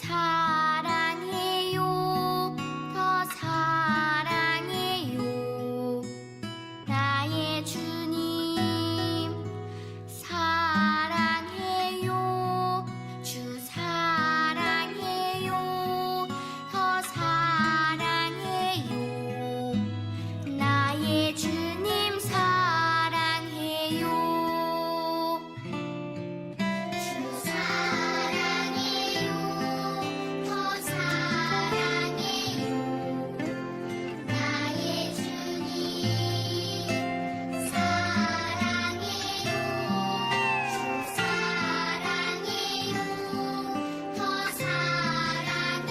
사랑해요. 더 사랑해요. 나의 주님 사랑해요. 주 사랑해요. 더 사랑해요. 나의 주님 사랑해요. 주 사랑해요. 더 사랑해요. 나의 주님 사랑해요. 주 사랑해요. 더 사랑해요.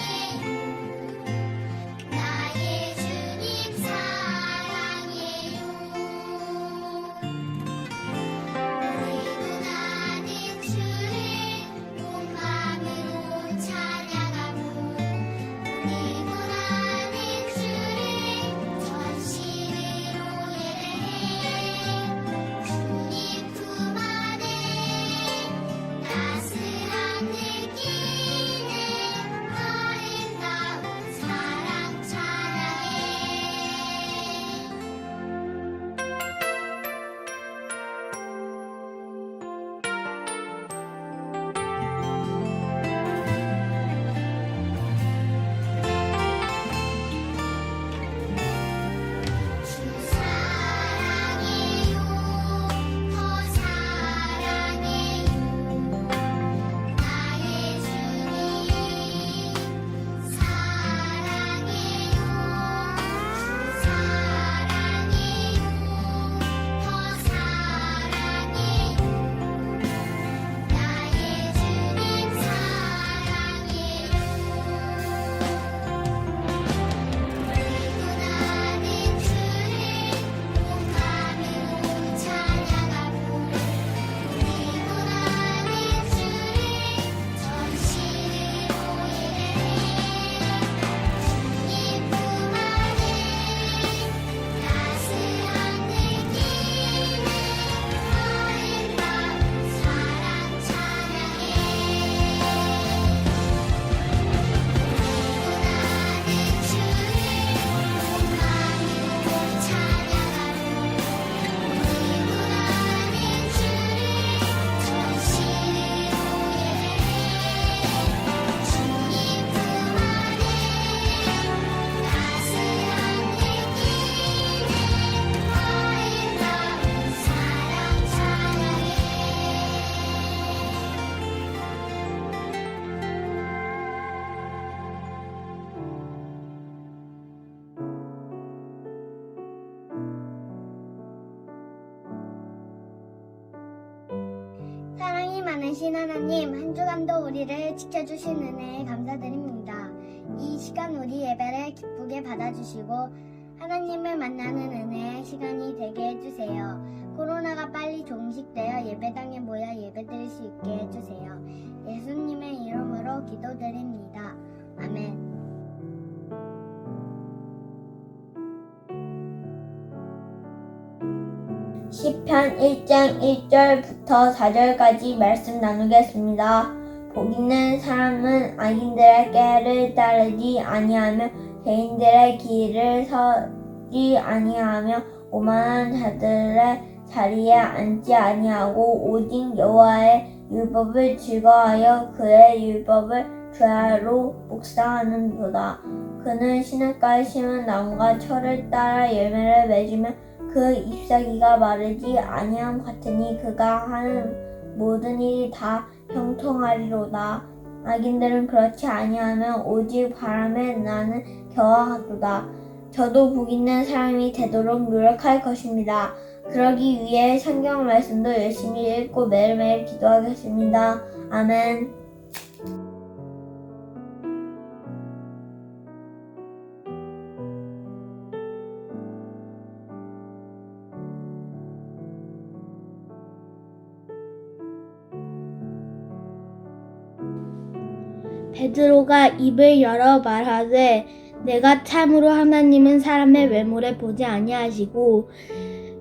나의 주님 사랑해요. 우리도 나는 주를 온 마음으로 찬양하고 우리도 나는 주를 전심으로 예배해. 주님 품 안에 따스한 느끼는 아름다운 사랑 찬양해. 주 사랑해요. 더 사랑해요. 나의 주님 사랑해요. 주 사랑해요. 더 사랑해요. 나의 주님 사랑해요. 우리도 나는 주를 온 마음으로 찬양하고 우리도 나는 주를 전심으로 예배해. 주님 품 안에 따스한 느끼는 아름다운 사랑 찬양해. 우리도 나는 주를 온 마음으로 찬양하고 우리도 나는 주를 전심으로 예배해. 주님 품 안에 따스한 느끼는 아름다운 사랑 찬양해. 사랑이 많으신 하나님, 한 주간도 우리를 지켜주신 은혜에 감사드립니다. 이 시간 우리 예배를 기쁘게 받아주시고 하나님을 만나는 은혜의 시간이 되게 해주세요. 코로나가 빨리 종식되어 예배당에 모여 예배드릴 수 있게 해주세요. 예수님의 이름으로 기도드립니다. 아멘. 시편 1장 1절부터 4절까지 말씀 나누겠습니다. 복 있는 사람은 악인들의 꾀를 따르지 아니하며 죄인들의 길을 서지 아니하며 오만한 자들의 자리에 앉지 아니하고 오직 여호와의 율법을 즐거워하여 그의 율법을 주야로 묵상하는도다. 그는 시냇가에 심은 나무가 철을 따라 열매를 맺으며 그 잎사귀가 마르지 아니함 같으니 그가 하는 모든 일이 다 형통하리로다. 악인들은 그렇지 아니하며 오직 바람에 나는 겨워하도다. 저도 복 있는 사람이 되도록 노력할 것입니다. 그러기 위해 성경 말씀도 열심히 읽고 매일매일 기도하겠습니다. 아멘. 베드로가 입을 열어 말하되 내가 참으로 하나님은 사람의 외모를 보지 아니하시고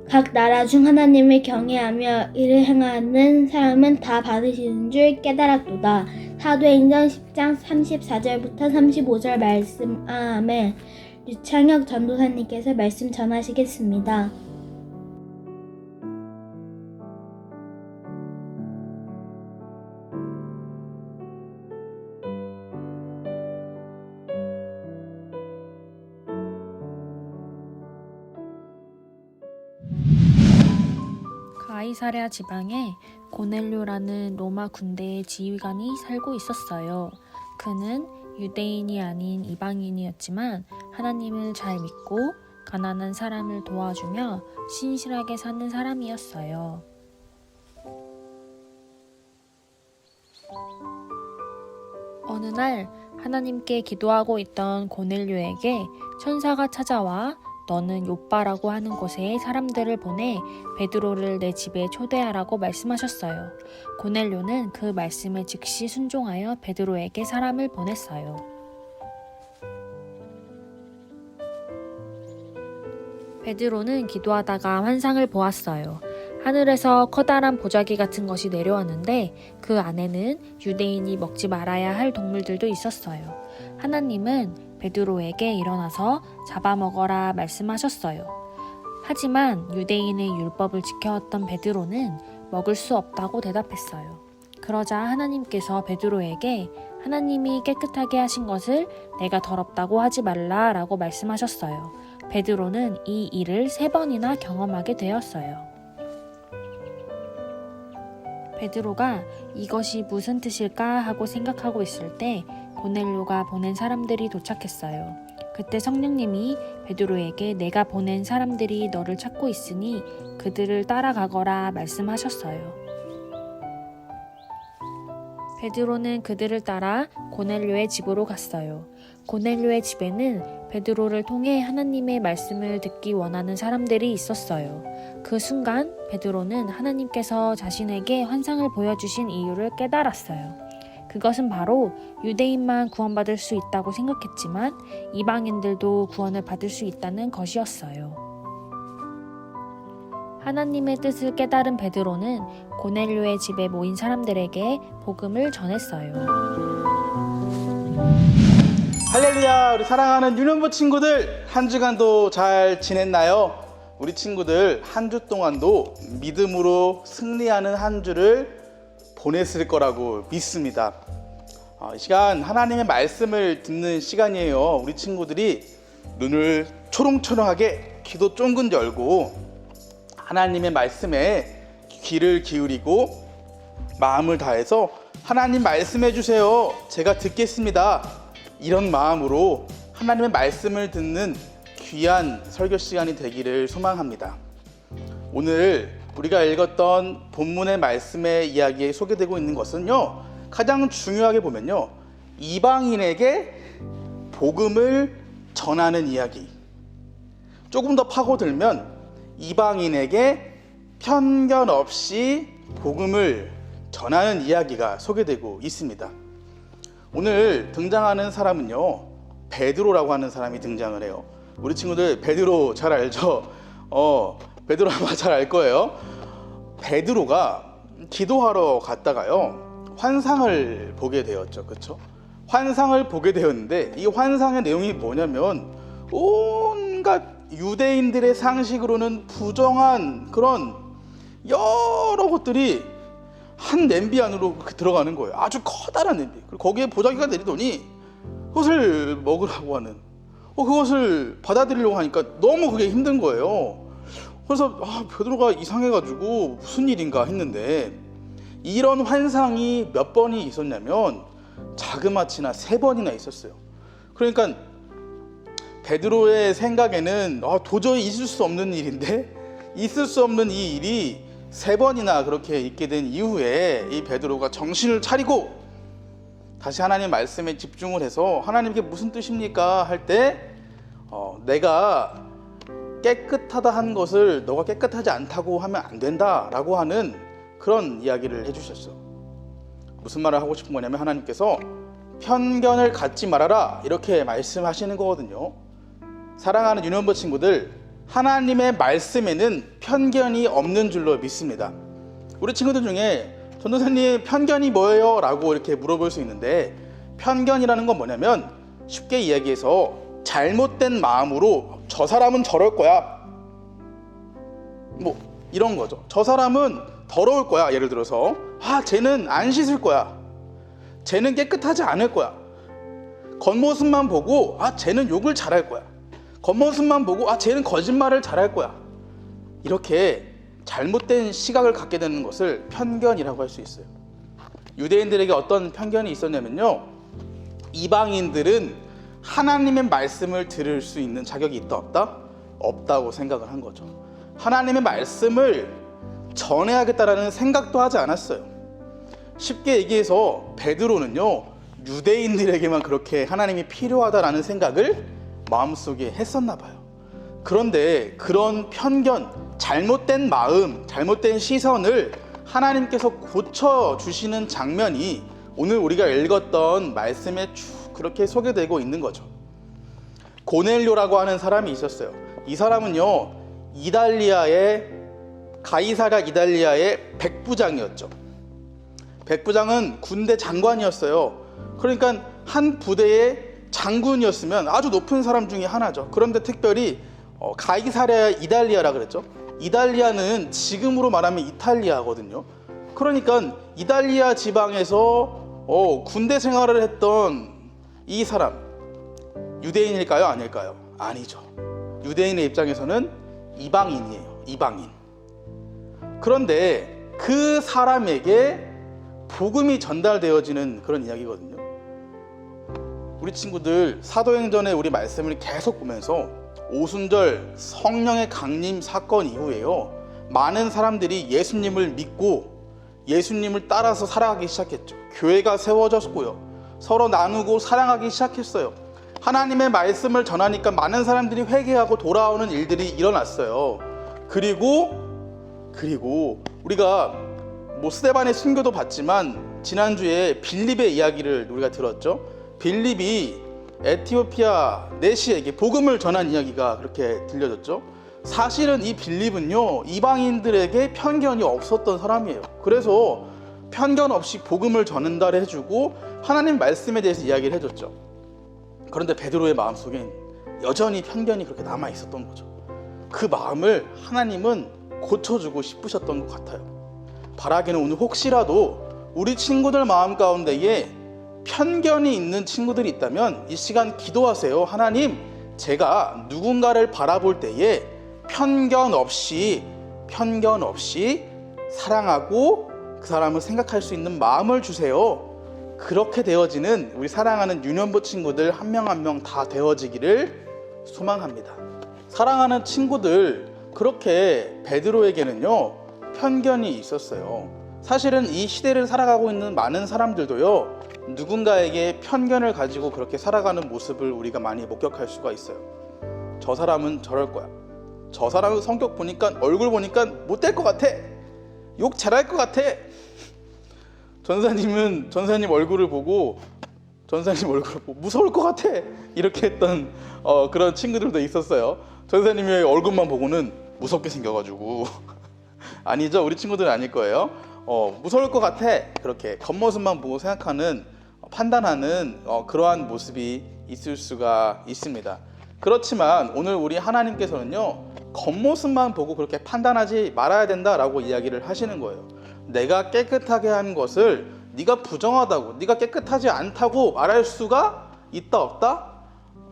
각 나라 중 하나님을 경외하며 이를 행하는 사람은 다 받으시는 줄 깨달았도다. 사도행전 10장 34절부터 35절 말씀. 아멘. 유창혁 전도사님께서 말씀 전하시겠습니다. 가이사랴 지방에 고넬료라는 로마 군대의 지휘관이 살고 있었어요. 그는 유대인이 아닌 이방인이었지만 하나님을 잘 믿고 가난한 사람을 도와주며 신실하게 사는 사람이었어요. 어느 날 하나님께 기도하고 있던 고넬료에게 천사가 찾아와 너는 요빠라고 하는 곳에 사람들을 보내 베드로를 내 집에 초대하라고 말씀하셨어요. 고넬료는 그 말씀에 즉시 순종하여 베드로에게 사람을 보냈어요. 베드로는 기도하다가 환상을 보았어요. 하늘에서 커다란 보자기 같은 것이 내려왔는데 그 안에는 유대인이 먹지 말아야 할 동물들도 있었어요. 하나님은 베드로에게 일어나서 잡아먹어라 말씀하셨어요. 하지만 유대인의 율법을 지켜왔던 베드로는 먹을 수 없다고 대답했어요. 그러자 하나님께서 베드로에게 하나님이 깨끗하게 하신 것을 내가 더럽다고 하지 말라라고 말씀하셨어요. 베드로는 이 일을 3번이나 경험하게 되었어요. 베드로가 이것이 무슨 뜻일까 하고 생각하고 있을 때 고넬료가 보낸 사람들이 도착했어요. 그때 성령님이 베드로에게 내가 보낸 사람들이 너를 찾고 있으니 그들을 따라가거라 말씀하셨어요. 베드로는 그들을 따라 고넬료의 집으로 갔어요. 고넬료의 집에는 베드로를 통해 하나님의 말씀을 듣기 원하는 사람들이 있었어요. 그 순간 베드로는 하나님께서 자신에게 환상을 보여주신 이유를 깨달았어요. 그것은 바로 유대인만 구원받을 수 있다고 생각했지만 이방인들도 구원을 받을 수 있다는 것이었어요. 하나님의 뜻을 깨달은 베드로는 고넬료의 집에 모인 사람들에게 복음을 전했어요. 할렐루야, 우리 사랑하는 유년부 친구들, 한 주간도 잘 지냈나요? 우리 친구들 한 주 동안도 믿음으로 승리하는 한 주를 보냈을 거라고 믿습니다. 이 시간 하나님의 말씀을 듣는 시간이에요. 우리 친구들이 눈을 초롱초롱하게 기도 쫑긋 열고 하나님의 말씀에 귀를 기울이고 마음을 다해서 하나님 말씀해 주세요. 제가 듣겠습니다. 이런 마음으로 하나님의 말씀을 듣는 귀한 설교 시간이 되기를 소망합니다. 오늘 우리가 읽었던 본문의 말씀의 이야기에 소개되고 있는 것은요, 가장 중요하게 보면요, 이방인에게 복음을 전하는 이야기. 조금 더 파고들면 이방인에게 편견 없이 복음을 전하는 이야기가 소개되고 있습니다. 오늘 등장하는 사람은요, 베드로라고 하는 사람이 등장을 해요. 우리 친구들 베드로 잘 알죠? 베드로 아마 잘 알 거예요. 베드로가 기도하러 갔다가요, 환상을 보게 되었죠. 그렇죠? 환상을 보게 되었는데 이 환상의 내용이 뭐냐면 온갖 유대인들의 상식으로는 부정한 그런 여러 것들이 한 냄비 안으로 들어가는 거예요. 아주 커다란 냄비. 그리고 거기에 보자기가 내리더니 그것을 먹으라고 하는, 그것을 받아들이려고 하니까 너무 그게 힘든 거예요. 그래서 베드로가 이상해가지고 무슨 일인가 했는데, 이런 환상이 몇 번이 있었냐면 자그마치나 3번이나 있었어요. 그러니까 베드로의 생각에는 도저히 있을 수 없는 일인데, 있을 수 없는 이 일이 3번이나 그렇게 있게 된 이후에 이 베드로가 정신을 차리고 다시 하나님 말씀에 집중을 해서 하나님께 무슨 뜻입니까? 할 때 내가 깨끗하다 한 것을 너가 깨끗하지 않다고 하면 안 된다라고 하는 그런 이야기를 해주셨어. 무슨 말을 하고 싶은 거냐면 하나님께서 편견을 갖지 말아라 이렇게 말씀하시는 거거든요. 사랑하는 유년부 친구들, 하나님의 말씀에는 편견이 없는 줄로 믿습니다. 우리 친구들 중에 전도사님 편견이 뭐예요? 라고 이렇게 물어볼 수 있는데, 편견이라는 건 뭐냐면 쉽게 이야기해서 잘못된 마음으로 저 사람은 저럴 거야, 뭐 이런 거죠. 저 사람은 더러울 거야. 예를 들어서 쟤는 안 씻을 거야, 쟤는 깨끗하지 않을 거야. 겉모습만 보고 쟤는 욕을 잘할 거야, 겉모습만 보고 쟤는 거짓말을 잘할 거야. 이렇게 잘못된 시각을 갖게 되는 것을 편견이라고 할 수 있어요. 유대인들에게 어떤 편견이 있었냐면요, 이방인들은 하나님의 말씀을 들을 수 있는 자격이 있다 없다? 없다고 생각을 한 거죠. 하나님의 말씀을 전해야겠다라는 생각도 하지 않았어요. 쉽게 얘기해서 베드로는요, 유대인들에게만 그렇게 하나님이 필요하다라는 생각을 마음속에 했었나 봐요. 그런데 그런 편견, 잘못된 마음, 잘못된 시선을 하나님께서 고쳐주시는 장면이 오늘 우리가 읽었던 말씀에 쭉 그렇게 소개되고 있는 거죠. 고넬료라고 하는 사람이 있었어요. 이 사람은요, 가이사랴 이달리아의 백부장이었죠. 백부장은 군대 장관이었어요. 그러니까 한 부대의 장군이었으면 아주 높은 사람 중에 하나죠. 그런데 특별히 가이사랴 이달리아라 그랬죠. 이달리아는 지금으로 말하면 이탈리아거든요. 그러니까 이달리아 지방에서 군대 생활을 했던 이 사람, 유대인일까요? 아닐까요? 아니죠. 유대인의 입장에서는 이방인이에요. 이방인. 그런데 그 사람에게 복음이 전달되어지는 그런 이야기거든요. 우리 친구들 사도행전에 우리 말씀을 계속 보면서 오순절 성령의 강림 사건 이후에요, 많은 사람들이 예수님을 믿고 예수님을 따라서 살아가기 시작했죠. 교회가 세워졌고요, 서로 나누고 사랑하기 시작했어요. 하나님의 말씀을 전하니까 많은 사람들이 회개하고 돌아오는 일들이 일어났어요. 그리고 우리가 스데반의 순교도 봤지만 지난주에 빌립의 이야기를 우리가 들었죠. 빌립이 에티오피아 내시에게 복음을 전한 이야기가 그렇게 들려졌죠. 사실은 이 빌립은요, 이방인들에게 편견이 없었던 사람이에요. 그래서 편견 없이 복음을 전한다 해주고 하나님 말씀에 대해서 이야기를 해줬죠. 그런데 베드로의 마음속엔 여전히 편견이 그렇게 남아 있었던 거죠. 그 마음을 하나님은 고쳐주고 싶으셨던 것 같아요. 바라기는 오늘 혹시라도 우리 친구들 마음 가운데에 편견이 있는 친구들이 있다면 이 시간 기도하세요. 하나님, 제가 누군가를 바라볼 때에 편견 없이 사랑하고 그 사람을 생각할 수 있는 마음을 주세요. 그렇게 되어지는 우리 사랑하는 유년부 친구들 한 명 한 명 다 되어지기를 소망합니다. 사랑하는 친구들, 그렇게 베드로에게는요, 편견이 있었어요. 사실은 이 시대를 살아가고 있는 많은 사람들도요, 누군가에게 편견을 가지고 그렇게 살아가는 모습을 우리가 많이 목격할 수가 있어요. 저 사람은 저럴 거야, 저 사람은 성격 보니까, 얼굴 보니까 못될 것 같아, 욕 잘할 것 같아. 전사님 얼굴을 보고 무서울 것 같아, 이렇게 했던 그런 친구들도 있었어요. 전사님의 얼굴만 보고는 무섭게 생겨가지고 아니죠, 우리 친구들은 아닐 거예요. 무서울 것 같아, 그렇게 겉모습만 보고 판단하는 그러한 모습이 있을 수가 있습니다. 그렇지만 오늘 우리 하나님께서는요, 겉모습만 보고 그렇게 판단하지 말아야 된다라고 이야기를 하시는 거예요. 내가 깨끗하게 한 것을 네가 부정하다고, 네가 깨끗하지 않다고 말할 수가 있다 없다?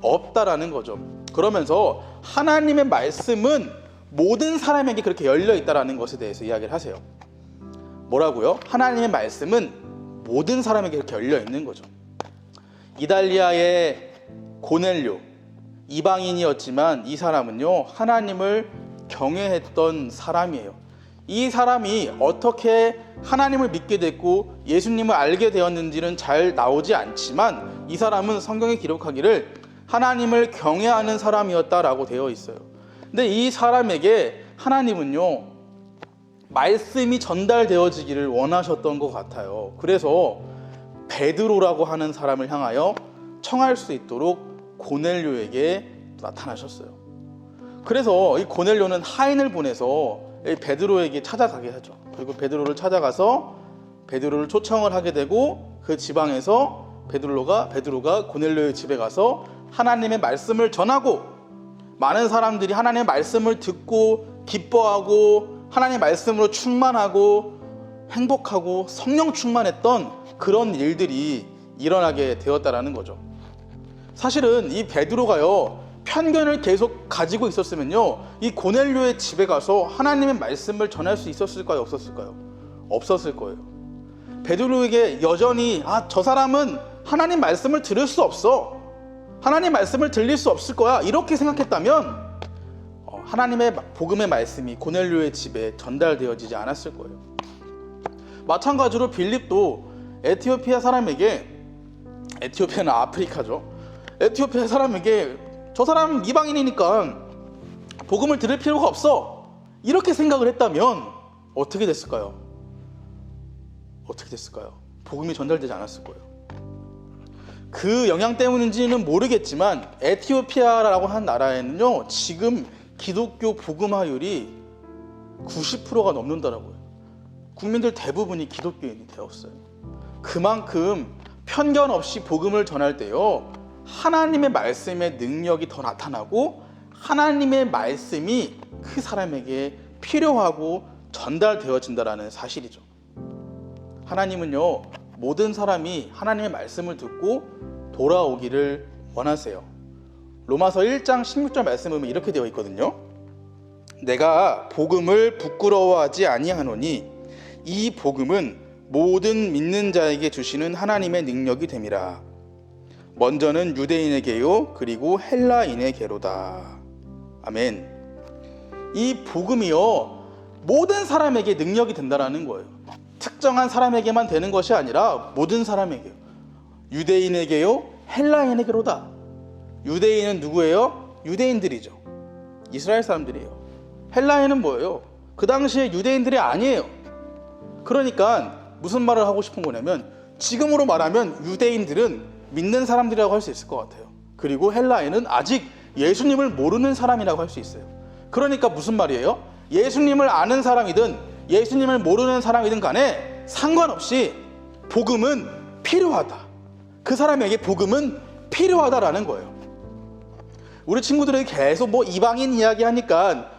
없다라는 거죠. 그러면서 하나님의 말씀은 모든 사람에게 그렇게 열려 있다라는 것에 대해서 이야기를 하세요. 뭐라고요? 하나님의 말씀은 모든 사람에게 그렇게 열려 있는 거죠. 이달리아의 고넬료, 이방인이었지만 이 사람은요, 하나님을 경외했던 사람이에요. 이 사람이 어떻게 하나님을 믿게 됐고 예수님을 알게 되었는지는 잘 나오지 않지만 이 사람은 성경에 기록하기를 하나님을 경외하는 사람이었다라고 되어 있어요. 근데 이 사람에게 하나님은요, 말씀이 전달되어지기를 원하셨던 것 같아요. 그래서 베드로라고 하는 사람을 향하여 청할 수 있도록 고넬료에게 나타나셨어요. 그래서 이 고넬료는 하인을 보내서 이 베드로에게 찾아가게 하죠. 그리고 베드로를 찾아가서 베드로를 초청을 하게 되고 그 지방에서 베드로가 고넬료의 집에 가서 하나님의 말씀을 전하고 많은 사람들이 하나님의 말씀을 듣고 기뻐하고 하나님의 말씀으로 충만하고 행복하고 성령 충만했던 그런 일들이 일어나게 되었다라는 거죠. 사실은 이 베드로가요, 편견을 계속 가지고 있었으면요, 이 고넬료의 집에 가서 하나님의 말씀을 전할 수 있었을까요? 없었을까요? 없었을 거예요. 베드로에게 여전히 저 사람은 하나님 말씀을 들을 수 없어, 하나님 말씀을 들릴 수 없을 거야, 이렇게 생각했다면 하나님의 복음의 말씀이 고넬료의 집에 전달되어지지 않았을 거예요. 마찬가지로 빌립도 에티오피아 사람에게, 에티오피아는 아프리카죠, 에티오피아 사람에게 저 사람 이방인이니까 복음을 들을 필요가 없어, 이렇게 생각을 했다면 어떻게 됐을까요? 어떻게 됐을까요? 복음이 전달되지 않았을 거예요. 그 영향 때문인지는 모르겠지만 에티오피아라고 한 나라에는요, 지금 기독교 복음화율이 90%가 넘는다라고요. 국민들 대부분이 기독교인이 되었어요. 그만큼 편견 없이 복음을 전할 때요, 하나님의 말씀의 능력이 더 나타나고 하나님의 말씀이 그 사람에게 필요하고 전달되어진다라는 사실이죠. 하나님은요, 모든 사람이 하나님의 말씀을 듣고 돌아오기를 원하세요. 로마서 1장 16절 말씀에 보면 이렇게 되어 있거든요. 내가 복음을 부끄러워하지 아니하노니 이 복음은 모든 믿는 자에게 주시는 하나님의 능력이 됨이라. 먼저는 유대인에게요, 그리고 헬라인에게로다. 아멘. 이 복음이요, 모든 사람에게 능력이 된다라는 거예요. 특정한 사람에게만 되는 것이 아니라 모든 사람에게요. 유대인에게요, 헬라인에게로다. 유대인은 누구예요? 유대인들이죠. 이스라엘 사람들이에요. 헬라인은 뭐예요? 그 당시에 유대인들이 아니에요. 그러니까 무슨 말을 하고 싶은 거냐면, 지금으로 말하면 유대인들은 믿는 사람들이라고 할 수 있을 것 같아요. 그리고 헬라인은 아직 예수님을 모르는 사람이라고 할 수 있어요. 그러니까 무슨 말이에요? 예수님을 아는 사람이든 예수님을 모르는 사람이든 간에 상관없이 복음은 필요하다. 그 사람에게 복음은 필요하다라는 거예요. 우리 친구들이 계속 이방인 이야기 하니까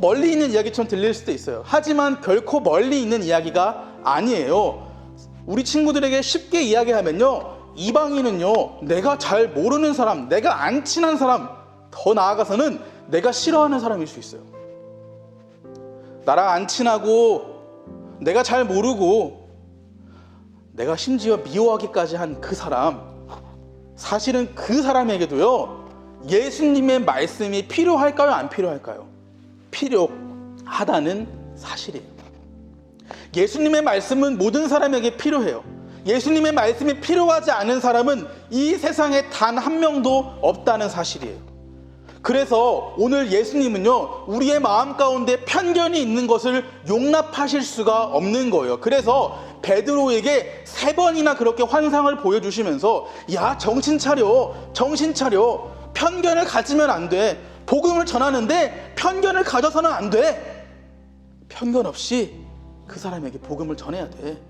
멀리 있는 이야기처럼 들릴 수도 있어요. 하지만 결코 멀리 있는 이야기가 아니에요. 우리 친구들에게 쉽게 이야기하면요, 이방인은요, 내가 잘 모르는 사람, 내가 안 친한 사람, 더 나아가서는 내가 싫어하는 사람일 수 있어요. 나랑 안 친하고 내가 잘 모르고 내가 심지어 미워하기까지 한 그 사람, 사실은 그 사람에게도요, 예수님의 말씀이 필요할까요? 안 필요할까요? 필요하다는 사실이에요. 예수님의 말씀은 모든 사람에게 필요해요. 예수님의 말씀이 필요하지 않은 사람은 이 세상에 단 한 명도 없다는 사실이에요. 그래서 오늘 예수님은요, 우리의 마음 가운데 편견이 있는 것을 용납하실 수가 없는 거예요. 그래서 베드로에게 3번이나 그렇게 환상을 보여주시면서, 야, 정신 차려, 정신 차려. 편견을 가지면 안 돼. 복음을 전하는데 편견을 가져서는 안 돼. 편견 없이 그 사람에게 복음을 전해야 돼.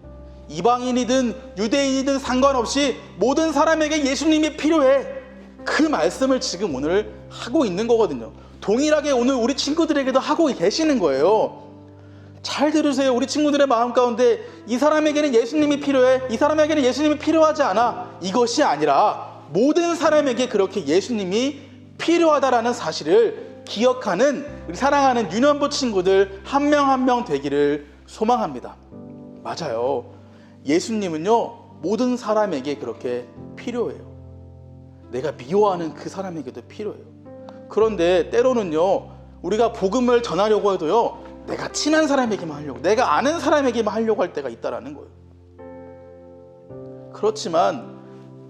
이방인이든 유대인이든 상관없이 모든 사람에게 예수님이 필요해. 그 말씀을 지금 오늘 하고 있는 거거든요. 동일하게 오늘 우리 친구들에게도 하고 계시는 거예요. 잘 들으세요. 우리 친구들의 마음 가운데 이 사람에게는 예수님이 필요해, 이 사람에게는 예수님이 필요하지 않아, 이것이 아니라 모든 사람에게 그렇게 예수님이 필요하다라는 사실을 기억하는 우리 사랑하는 유년부 친구들 한 명 한 명 되기를 소망합니다. 맞아요. 예수님은요, 모든 사람에게 그렇게 필요해요. 내가 미워하는 그 사람에게도 필요해요. 그런데 때로는요, 우리가 복음을 전하려고 해도요, 내가 친한 사람에게만 하려고, 내가 아는 사람에게만 하려고 할 때가 있다라는 거예요. 그렇지만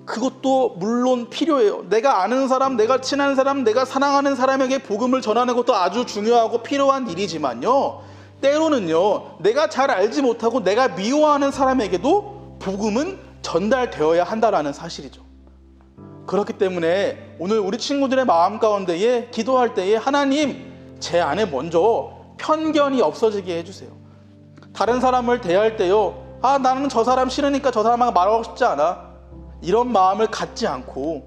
그것도 물론 필요해요. 내가 아는 사람, 내가 친한 사람, 내가 사랑하는 사람에게 복음을 전하는 것도 아주 중요하고 필요한 일이지만요, 때로는요, 내가 잘 알지 못하고 내가 미워하는 사람에게도 복음은 전달되어야 한다라는 사실이죠. 그렇기 때문에 오늘 우리 친구들의 마음 가운데에 기도할 때에 하나님, 제 안에 먼저 편견이 없어지게 해주세요. 다른 사람을 대할 때요, 나는 저 사람 싫으니까 저 사람하고 말하고 싶지 않아, 이런 마음을 갖지 않고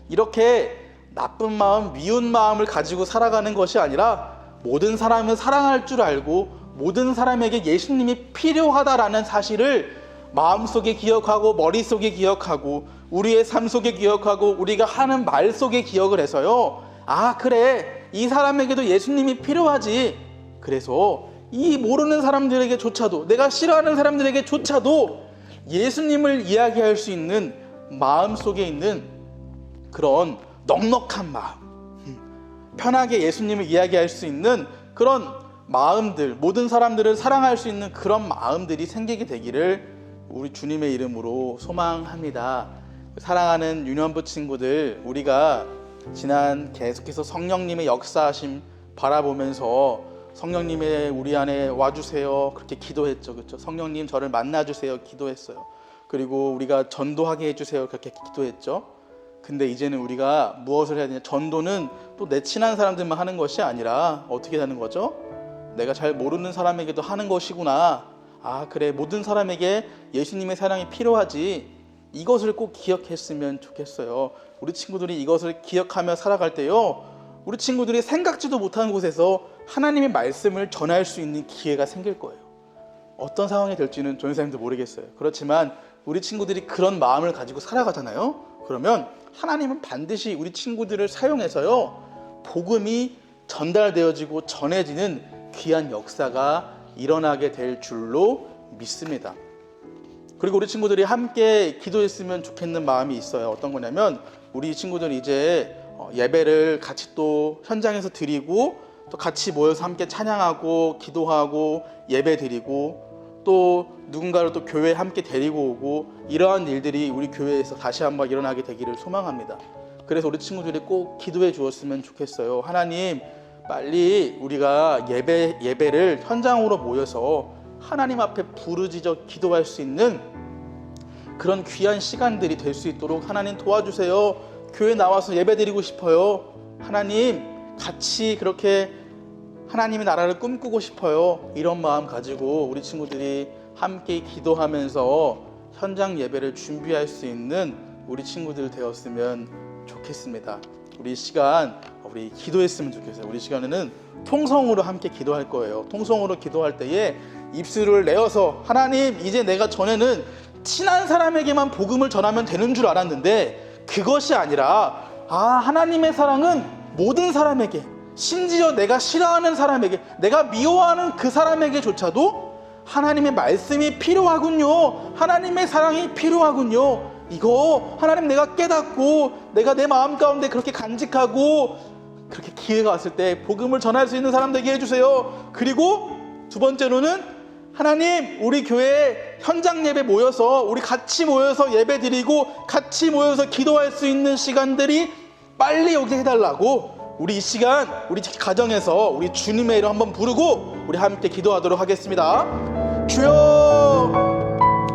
이렇게 나쁜 마음, 미운 마음을 가지고 살아가는 것이 아니라 모든 사람을 사랑할 줄 알고 모든 사람에게 예수님이 필요하다라는 사실을 마음속에 기억하고 머릿속에 기억하고 우리의 삶 속에 기억하고 우리가 하는 말 속에 기억을 해서요, 그래, 이 사람에게도 예수님이 필요하지. 그래서 이 모르는 사람들에게조차도, 내가 싫어하는 사람들에게조차도 예수님을 이야기할 수 있는 마음 속에 있는 그런 넉넉한 마음, 편하게 예수님을 이야기할 수 있는 그런 마음들, 모든 사람들을 사랑할 수 있는 그런 마음들이 생기게 되기를 우리 주님의 이름으로 소망합니다. 사랑하는 유년부 친구들, 우리가 지난 계속해서 성령님의 역사하심 바라보면서 성령님의 우리 안에 와주세요 그렇게 기도했죠. 그렇죠? 성령님 저를 만나주세요 기도했어요. 그리고 우리가 전도하게 해주세요 그렇게 기도했죠. 근데 이제는 우리가 무엇을 해야 되냐, 전도는 또 내 친한 사람들만 하는 것이 아니라 어떻게 하는 거죠? 내가 잘 모르는 사람에게도 하는 것이구나. 그래, 모든 사람에게 예수님의 사랑이 필요하지. 이것을 꼭 기억했으면 좋겠어요. 우리 친구들이 이것을 기억하며 살아갈 때요, 우리 친구들이 생각지도 못한 곳에서 하나님의 말씀을 전할 수 있는 기회가 생길 거예요. 어떤 상황이 될지는 전사님도 모르겠어요. 그렇지만 우리 친구들이 그런 마음을 가지고 살아가잖아요. 그러면 하나님은 반드시 우리 친구들을 사용해서요, 복음이 전달되어지고 전해지는 귀한 역사가 일어나게 될 줄로 믿습니다. 그리고 우리 친구들이 함께 기도했으면 좋겠는 마음이 있어요. 어떤 거냐면, 우리 친구들이 이제 예배를 같이 또 현장에서 드리고 또 같이 모여서 함께 찬양하고 기도하고 예배 드리고 또 누군가를 또 교회에 함께 데리고 오고, 이러한 일들이 우리 교회에서 다시 한번 일어나게 되기를 소망합니다. 그래서 우리 친구들이 꼭 기도해 주었으면 좋겠어요. 하나님, 빨리 우리가 예배를 현장으로 모여서 하나님 앞에 부르짖어 기도할 수 있는 그런 귀한 시간들이 될 수 있도록 하나님 도와주세요. 교회 나와서 예배 드리고 싶어요. 하나님, 같이 그렇게 하나님의 나라를 꿈꾸고 싶어요. 이런 마음 가지고 우리 친구들이 함께 기도하면서 현장 예배를 준비할 수 있는 우리 친구들 되었으면 좋겠습니다. 우리 시간, 우리 기도했으면 좋겠어요. 우리 시간에는 통성으로 함께 기도할 거예요. 통성으로 기도할 때에 입술을 내어서, 하나님, 이제 내가 전에는 친한 사람에게만 복음을 전하면 되는 줄 알았는데 그것이 아니라 하나님의 사랑은 모든 사람에게, 심지어 내가 싫어하는 사람에게, 내가 미워하는 그 사람에게조차도 하나님의 말씀이 필요하군요. 하나님의 사랑이 필요하군요. 이거 하나님, 내가 깨닫고 내가 내 마음 가운데 그렇게 간직하고 그렇게 기회가 왔을 때 복음을 전할 수 있는 사람 되게 해주세요. 그리고 두 번째로는, 하나님, 우리 교회 현장 예배 모여서 우리 같이 모여서 예배 드리고 같이 모여서 기도할 수 있는 시간들이 빨리 오게 해달라고, 우리 이 시간 우리 가정에서 우리 주님의 이름 한번 부르고 우리 함께 기도하도록 하겠습니다. 주여,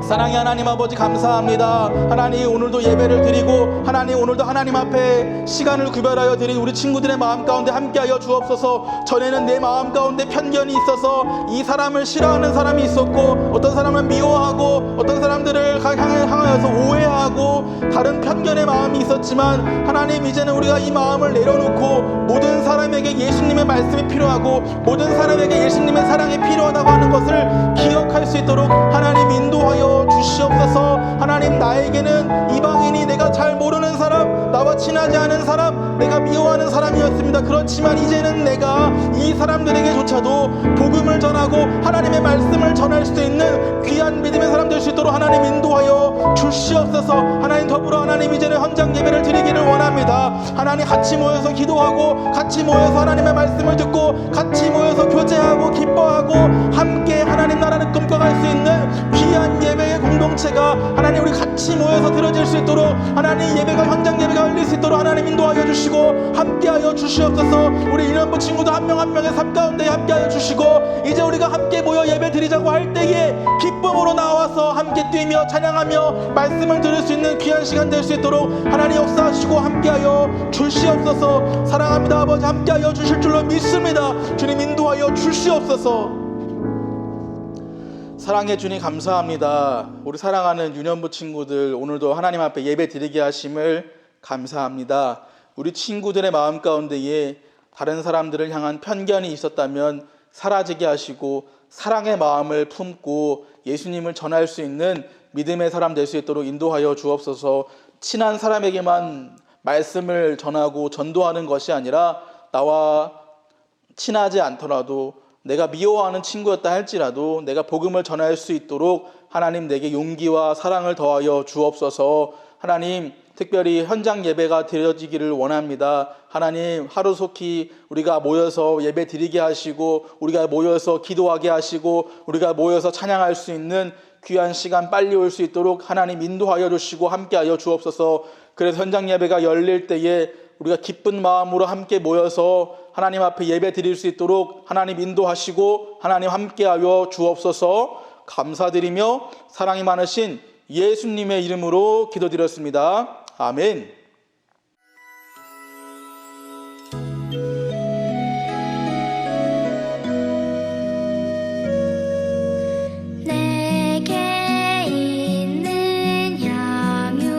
사랑의 하나님 아버지, 감사합니다. 하나님, 오늘도 예배를 드리고 하나님, 오늘도 하나님 앞에 시간을 구별하여 드린 우리 친구들의 마음 가운데 함께하여 주옵소서. 전에는 내 마음 가운데 편견이 있어서 이 사람을 싫어하는 사람이 있었고, 어떤 사람을 미워하고 어떤 사람들을 향하여서 오해하고 다른 편견의 마음이 있었지만, 하나님, 이제는 우리가 이 마음을 내려놓고 모든 사람에게 예수님의 말씀이 필요하고 모든 사람에게 예수님의 사랑이 필요하다고 하는 것을 기억할 수 있도록 하나님 인도하여 주시옵소서. 하나님, 나에게는 이방인이, 내가 잘 모르는 사람, 나와 친하지 않은 사람, 내가 미워하는 사람이었습니다. 그렇지만 이제는 내가 이 사람들에게조차도 복음을 전하고 하나님의 말씀을 전할 수 있는 귀한 믿음의 사람 될 수 있도록 하나님 인도하여 주시옵소서. 하나님, 더불어 하나님, 이제는 현장 예배를 드리기를 원합니다. 하나님, 같이 모여서 기도하고 같이 모여서 하나님의 말씀을 듣고 같이 모여서 교제하고 기뻐하고 함께 하나님 나라를 꿈꿔갈 수 있는 귀한 예배의 공동체가 하나님, 우리 같이 모여서 드려질 수 있도록 하나님 예배가 현장 예배가 열릴 수 있도록 하나님 인도하여 주시고 함께하여 주시옵소서. 우리 인원부 친구도 한 명 한 명의 삶 가운데 함께하여 주시고 이제 우리가 함께 모여 예배 드리자고 할 때에 기쁨으로 나와서 함께 뛰며 찬양하며 말씀을 들을 수 있는 귀한 시간 될 수 있도록 하나님 역사하시고 함께하여 주시옵소서. 사랑합니다 아버지, 함께하여 주실 줄로 믿습니다. 주님 인도하여 주시옵소서. 사랑해 주님 감사합니다. 우리 사랑하는 유년부 친구들 오늘도 하나님 앞에 예배 드리게 하심을 감사합니다. 우리 친구들의 마음 가운데에 다른 사람들을 향한 편견이 있었다면 사라지게 하시고 사랑의 마음을 품고 예수님을 전할 수 있는 믿음의 사람 될 수 있도록 인도하여 주옵소서. 친한 사람에게만 말씀을 전하고 전도하는 것이 아니라 나와 친하지 않더라도 내가 미워하는 친구였다 할지라도 내가 복음을 전할 수 있도록 하나님 내게 용기와 사랑을 더하여 주옵소서. 하나님 특별히 현장 예배가 드려지기를 원합니다. 하나님 하루속히 우리가 모여서 예배 드리게 하시고 우리가 모여서 기도하게 하시고 우리가 모여서 찬양할 수 있는 귀한 시간 빨리 올 수 있도록 하나님 인도하여 주시고 함께하여 주옵소서. 그래서 현장 예배가 열릴 때에 우리가 기쁜 마음으로 함께 모여서 하나님 앞에 예배 드릴 수 있도록 하나님 인도하시고 하나님 함께하여 주옵소서. 감사드리며 사랑이 많으신 예수님의 이름으로 기도드렸습니다. 아멘. 내게 있는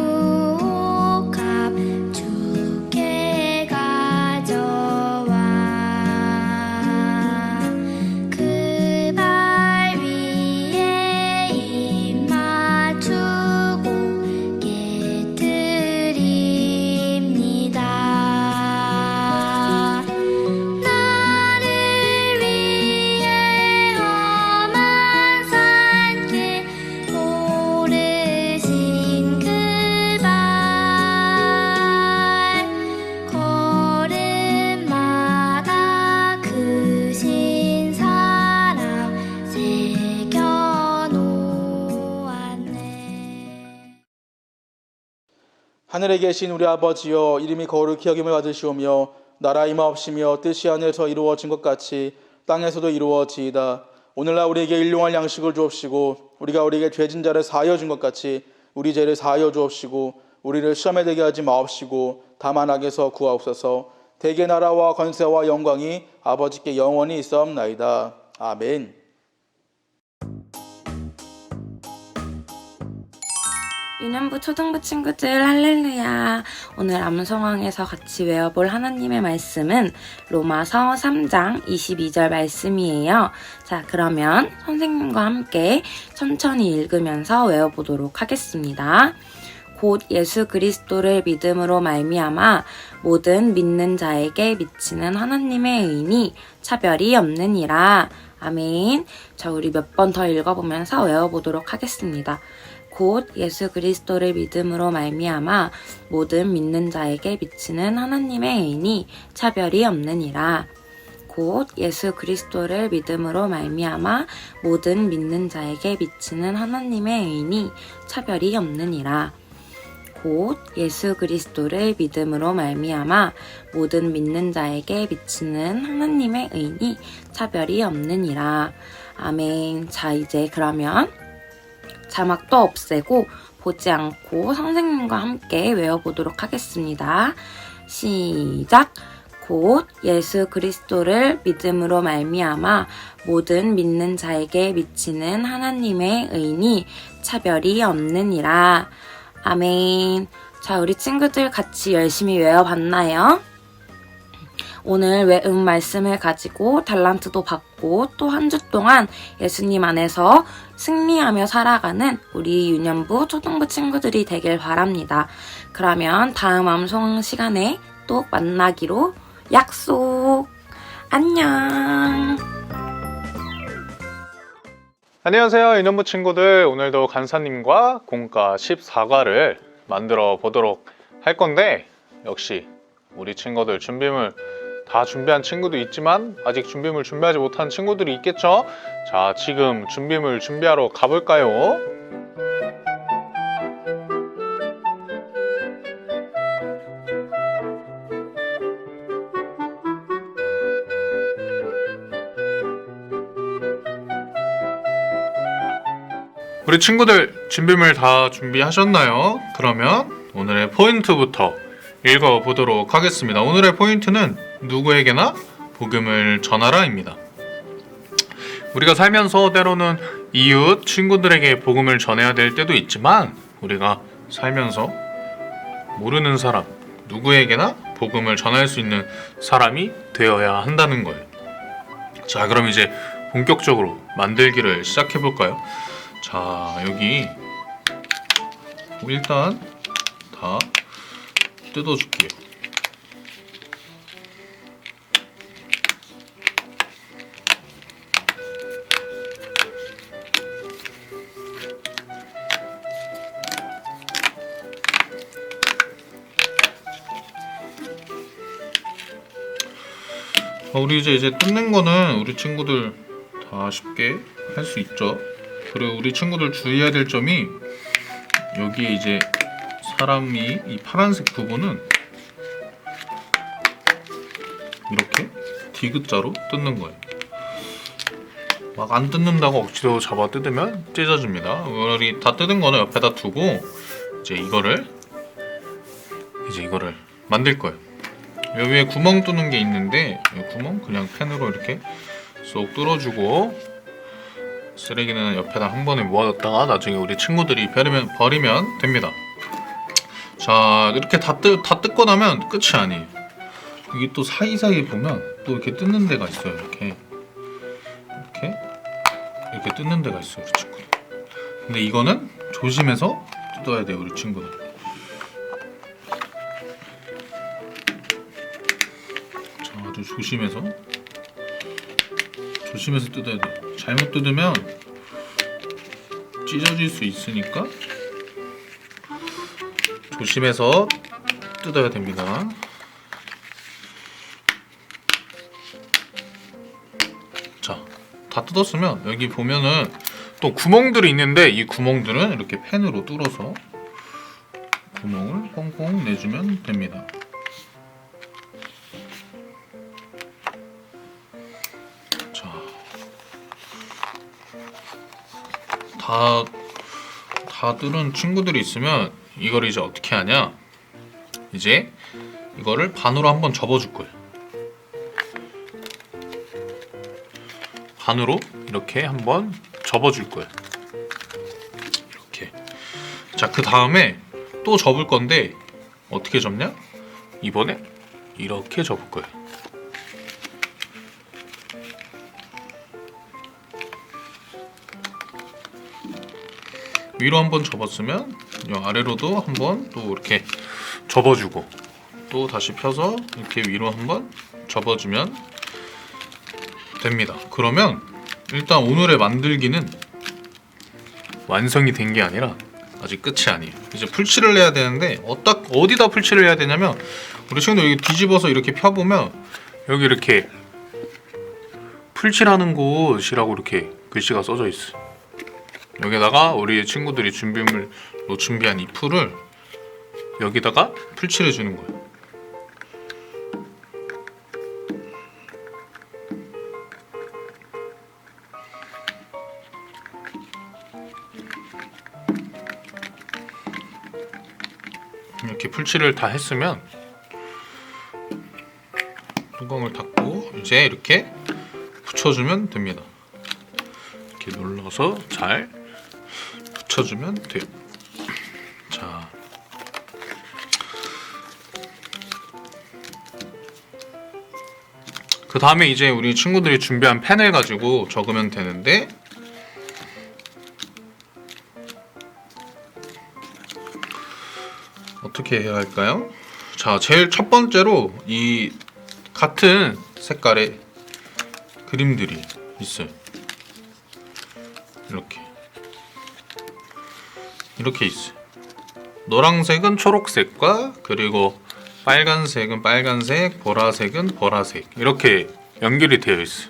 향유값 주께 가져와 그 발 위에 입 맞추고 깨뜨립니다. 나를 위해 험한 산길 오르신 그 발 걸음마다 크신 사랑 새겨놓았네. 하늘에 계신 우리 아버지여, 이름이 거룩히 여김을 받으시오며 나라 임하옵시며 뜻이 하늘에서 이루어진 것 같이 땅에서도 이루어지이다. 오늘날 우리에게 일용할 양식을 주옵시고 우리가 우리에게 죄진 자를 사하여 준 것 같이 우리 죄를 사하여 주옵시고 우리를 시험에 들게 하지 마옵시고 다만 악에서 구하옵소서. 대개 나라와 권세와 영광이 아버지께 영원히 있사옵나이다. 아멘. 유년부 초등부 친구들 할렐루야. 오늘 암송왕에서 같이 외워볼 하나님의 말씀은 로마서 3장 22절 말씀이에요. 자, 그러면 선생님과 함께 천천히 읽으면서 외워보도록 하겠습니다. 곧 예수 그리스도를 믿음으로 말미암아 모든 믿는 자에게 미치는 하나님의 의인이 차별이 없느니라. 아멘. 자, 우리 몇 번 더 읽어보면서 외워보도록 하겠습니다. 곧 예수 그리스도를 믿음으로 말미암아 모든 믿는 자에게 미치는 하나님의 의인이 차별이 없느니라. 곧 예수 그리스도를 믿음으로 말미암아 모든 믿는 자에게 미치는 하나님의 의인이 차별이 없느니라. 곧 예수 그리스도를 믿음으로 말미암아 모든 믿는 자에게 미치는 하나님의 의인이 차별이 없느니라. 아멘. 자, 이제 그러면 자막도 없애고 보지 않고 선생님과 함께 외워보도록 하겠습니다. 시작! 곧 예수 그리스도를 믿음으로 말미암아 모든 믿는 자에게 미치는 하나님의 의인이 차별이 없느니라. 아멘. 자, 우리 친구들 같이 열심히 외워봤나요? 오늘 외운 말씀을 가지고 달란트도 받고 또 한 주 동안 예수님 안에서 승리하며 살아가는 우리 유년부 초등부 친구들이 되길 바랍니다. 그러면 다음 암송 시간에 또 만나기로 약속! 안녕! 안녕하세요 유년부 친구들. 오늘도 간사님과 공과 14과를 만들어 보도록 할 건데 역시 우리 친구들 준비물 다 준비한 친구도 있지만 아직 준비물 준비하지 못한 친구들이 있겠죠? 자, 지금 준비물 준비하러 가볼까요? 우리 친구들 준비물 다 준비하셨나요? 그러면 오늘의 포인트부터 읽어보도록 하겠습니다. 오늘의 포인트는 누구에게나 복음을 전하라입니다. 우리가 살면서 때로는 이웃, 친구들에게 복음을 전해야 될 때도 있지만 우리가 살면서 모르는 사람, 누구에게나 복음을 전할 수 있는 사람이 되어야 한다는 거예요. 자, 그럼 이제 본격적으로 만들기를 시작해 볼까요? 자, 여기 일단 다 뜯어줄게요. 우리 이제 뜯는 거는 우리 친구들 다 쉽게 할 수 있죠. 그리고 우리 친구들 주의해야 될 점이 여기에 이제 사람이 이 파란색 부분은 이렇게 디귿자로 뜯는 거예요. 막 안 뜯는다고 억지로 잡아 뜯으면 찢어집니다. 우리 다 뜯은 거는 옆에다 두고 이제 이거를 만들 거예요. 여기 위에 구멍 뚫는 게 있는데 이 구멍 그냥 펜으로 이렇게 쏙 뚫어주고 쓰레기는 옆에다 한 번에 모아뒀다가 나중에 우리 친구들이 버리면 됩니다. 자, 이렇게 다 뜯고 나면 끝이 아니에요. 이게 또 사이사이에 보면 또 이렇게 뜯는 데가 있어요. 이렇게 뜯는 데가 있어요, 우리 친구들. 근데 이거는 조심해서 뜯어야 돼요, 우리 친구들. 자, 아주 조심해서 뜯어야 돼요. 잘못 뜯으면 찢어질 수 있으니까 조심해서 뜯어야 됩니다. 자, 다 뜯었으면 여기 보면은 또 구멍들이 있는데 이 구멍들은 이렇게 펜으로 뚫어서 구멍을 뻥뻥 내주면 됩니다. 자, 다 뚫은 친구들이 있으면 이걸 이제 어떻게 하냐? 이제 이거를 반으로 한번 접어줄 거예요. 반으로 이렇게 한번 접어줄 거예요. 이렇게. 자, 그 다음에 또 접을 건데 어떻게 접냐? 이번에 이렇게 접을 거예요. 위로 한번 접었으면 이 아래로도 한번 또 이렇게 접어주고 또 다시 펴서 이렇게 위로 한번 접어주면 됩니다. 그러면 일단 오늘의 만들기는 완성이 된 게 아니라 아직 끝이 아니에요. 이제 풀칠을 해야 되는데 어디다 풀칠을 해야 되냐면 우리 친구들 여기 뒤집어서 이렇게 펴보면 여기 이렇게 풀칠하는 곳이라고 이렇게 글씨가 써져 있어요. 여기다가 우리 친구들이 준비물로 준비한 이 풀을 여기다가 풀칠해 주는 거예요. 이렇게 풀칠을 다 했으면 뚜껑을 닫고 이제 이렇게 붙여주면 됩니다. 이렇게 눌러서 잘 붙여주면 돼요. 자, 그 다음에 이제 우리 친구들이 준비한 펜을 가지고 적으면 되는데 어떻게 해야 할까요? 자, 제일 첫 번째로 이 같은 색깔의 그림들이 있어요. 이렇게 있어요. 노란색은 초록색과 그리고 빨간색은 빨간색, 보라색은 보라색 이렇게 연결이 되어 있어요.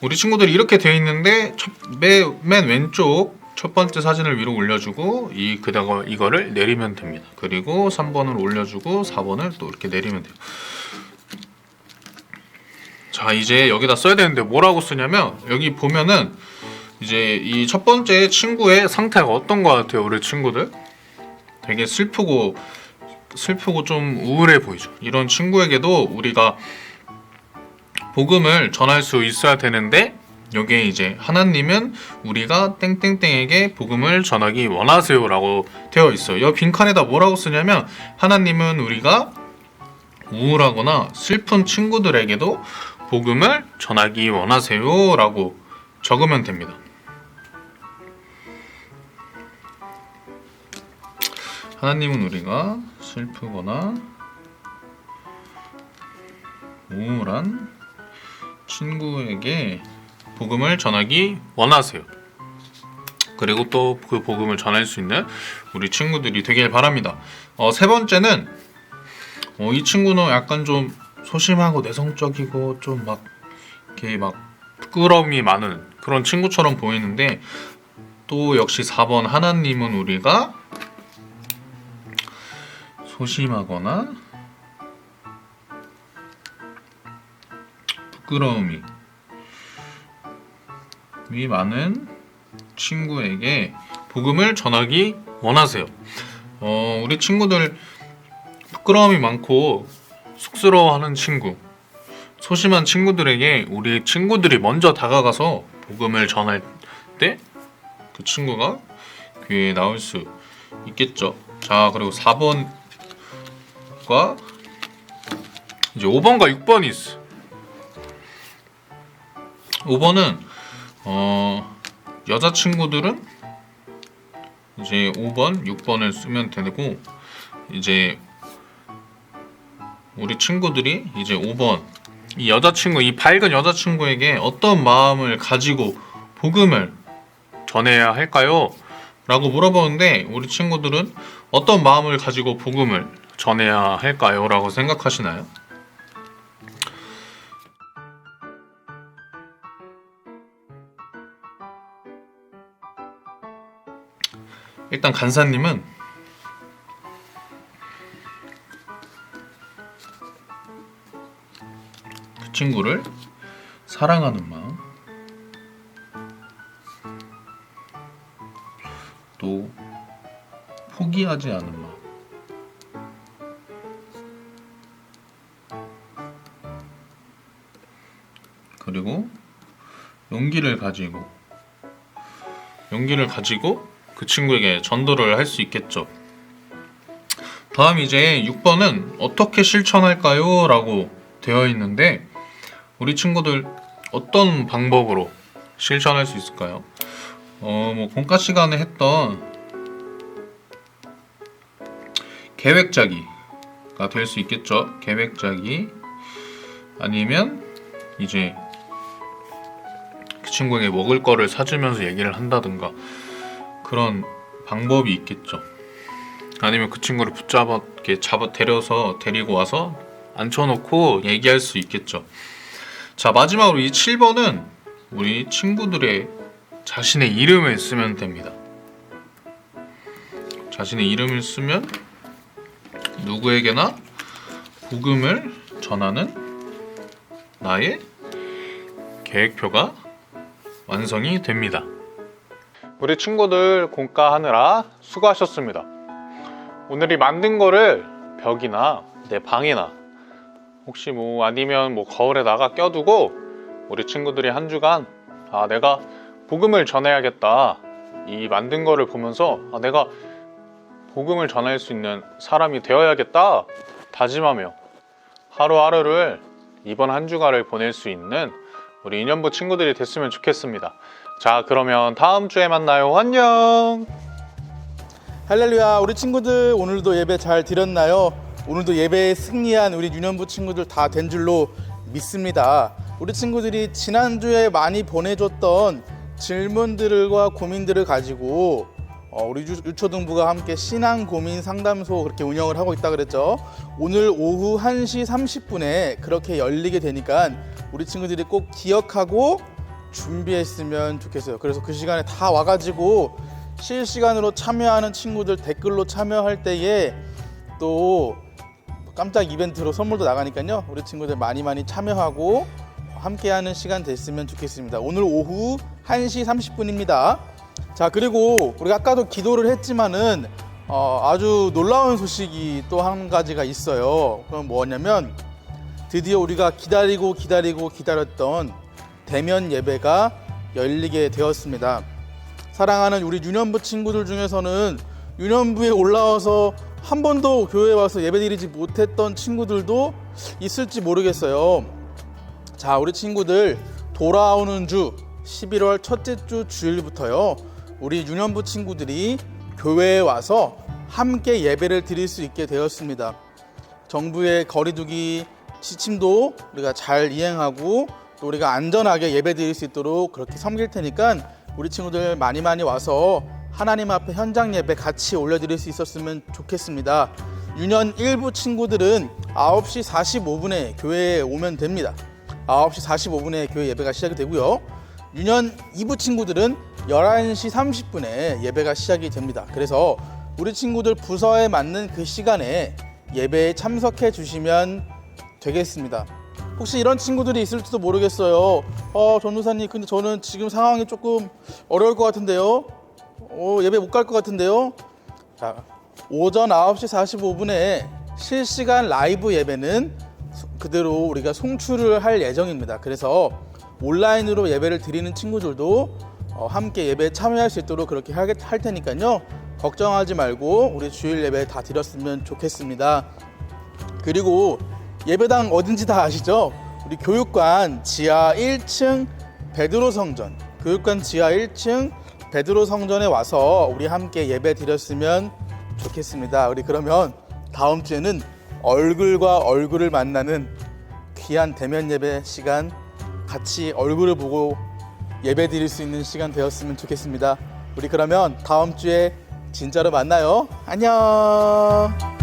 우리 친구들이 이렇게 되어 있는데 맨 왼쪽 첫 번째 사진을 위로 올려주고 그다가 이거를 내리면 됩니다. 그리고 3번을 올려주고 4번을 또 이렇게 내리면 돼요. 자, 이제 여기다 써야 되는데 뭐라고 쓰냐면 여기 보면은 이제 이 첫 번째 친구의 상태가 어떤 것 같아요, 우리 친구들? 되게 슬프고 좀 우울해 보이죠. 이런 친구에게도 우리가 복음을 전할 수 있어야 되는데, 여기에 이제 하나님은 우리가 땡땡땡에게 복음을 전하기 원하세요 라고 되어 있어요. 이 빈칸에다 뭐라고 쓰냐면, 하나님은 우리가 우울하거나 슬픈 친구들에게도 복음을 전하기 원하세요 라고 적으면 됩니다. 하나님은 우리가 슬프거나 우울한 친구에게 복음을 전하기 원하세요. 그리고 또 그 복음을 전할 수 있는 우리 친구들이 되길 바랍니다. 세 번째는 이 친구는 약간 좀 소심하고 내성적이고 좀 막 이렇게 막 부끄러움이 많은 그런 친구처럼 보이는데, 또 역시 4번 하나님은 우리가 소심하거나 부끄러움이 많은 친구에게 복음을 전하기 원하세요. 우리 친구들 부끄러움이 많고 쑥스러워하는 친구, 소심한 친구들에게 우리 친구들이 먼저 다가가서 복음을 전할 때 그 친구가 귀에 나올 수 있겠죠. 자, 그리고 4번과 이제 5번과 6번이 있어. 5번은 여자친구들은 이제 5번, 6번을 쓰면 되고, 이제 우리 친구들이 이제 5번, 이 여자친구, 이 밝은 여자친구에게 어떤 마음을 가지고 복음을 전해야 할까요? 라고 물어보는데, 우리 친구들은 어떤 마음을 가지고 복음을 전해야 할까요? 라고 생각하시나요? 일단 간사님은 그 친구를 사랑하는 마음, 또 포기하지 않은 마음, 그리고 용기를 가지고 그 친구에게 전도를 할 수 있겠죠. 다음 이제 6번은 어떻게 실천할까요? 라고 되어 있는데, 우리 친구들 어떤 방법으로 실천할 수 있을까요? 공과 시간에 했던 계획 짜기가 될 수 있겠죠. 계획 짜기, 아니면 이제 그 친구에게 먹을 거를 사주면서 얘기를 한다든가, 그런 방법이 있겠죠. 아니면 그 친구를 데리고 와서 앉혀놓고 얘기할 수 있겠죠. 자, 마지막으로 이 7번은 우리 친구들의 자신의 이름을 쓰면 됩니다. 자신의 이름을 쓰면 누구에게나 복음을 전하는 나의 계획표가 완성이 됩니다. 우리 친구들 공과 하느라 수고하셨습니다. 오늘 이 만든 거를 벽이나 내 방이나 혹시 아니면 거울에다가 껴두고, 우리 친구들이 한 주간 내가 복음을 전해야겠다, 이 만든 거를 보면서 내가 복음을 전할 수 있는 사람이 되어야겠다 다짐하며 하루하루를, 이번 한 주간을 보낼 수 있는 우리 인연부 친구들이 됐으면 좋겠습니다. 자, 그러면 다음 주에 만나요. 안녕. 할렐루야. 우리 친구들 오늘도 예배 잘 드렸나요? 오늘도 예배에 승리한 우리 유년부 친구들 다 된 줄로 믿습니다. 우리 친구들이 지난주에 많이 보내줬던 질문들과 고민들을 가지고 우리 유초등부가 함께 신앙 고민 상담소 그렇게 운영을 하고 있다 그랬죠. 오늘 오후 1시 30분에 그렇게 열리게 되니까 우리 친구들이 꼭 기억하고 준비했으면 좋겠어요. 그래서 그 시간에 다 와가지고 실시간으로 참여하는 친구들 댓글로 참여할 때에 또 깜짝 이벤트로 선물도 나가니까요. 우리 친구들 많이 참여하고 함께하는 시간 됐으면 좋겠습니다. 오늘 오후 1시 30분입니다. 자, 그리고 우리가 아까도 기도를 했지만은 아주 놀라운 소식이 또 한 가지가 있어요. 그건 뭐냐면 드디어 우리가 기다렸던 대면 예배가 열리게 되었습니다. 사랑하는 우리 유년부 친구들 중에서는 유년부에 올라와서 한 번도 교회에 와서 예배드리지 못했던 친구들도 있을지 모르겠어요. 자, 우리 친구들 돌아오는 주 11월 첫째 주 주일부터요, 우리 유년부 친구들이 교회에 와서 함께 예배를 드릴 수 있게 되었습니다. 정부의 거리두기 지침도 우리가 잘 이행하고 또 우리가 안전하게 예배 드릴 수 있도록 그렇게 섬길 테니까 우리 친구들 많이 와서 하나님 앞에 현장 예배 같이 올려드릴 수 있었으면 좋겠습니다. 유년 1부 친구들은 9시 45분에 교회에 오면 됩니다. 9시 45분에 교회 예배가 시작이 되고요. 유년 2부 친구들은 11시 30분에 예배가 시작이 됩니다. 그래서 우리 친구들 부서에 맞는 그 시간에 예배에 참석해 주시면 되겠습니다. 혹시 이런 친구들이 있을지도 모르겠어요. 전도사님, 근데 저는 지금 상황이 조금 어려울 것 같은데요. 예배 못 갈 것 같은데요. 자, 오전 9시 45분에 실시간 라이브 예배는 그대로 우리가 송출을 할 예정입니다. 그래서 온라인으로 예배를 드리는 친구들도 함께 예배에 참여할 수 있도록 그렇게 할 테니까요. 걱정하지 말고 우리 주일 예배 다 드렸으면 좋겠습니다. 그리고 예배당 어딘지 다 아시죠? 우리 교육관 지하 1층 베드로 성전, 교육관 지하 1층 베드로 성전에 와서 우리 함께 예배 드렸으면 좋겠습니다. 우리 그러면 다음 주에는 얼굴과 얼굴을 만나는 귀한 대면 예배 시간, 같이 얼굴을 보고 예배 드릴 수 있는 시간 되었으면 좋겠습니다. 우리 그러면 다음 주에 진짜로 만나요. 안녕.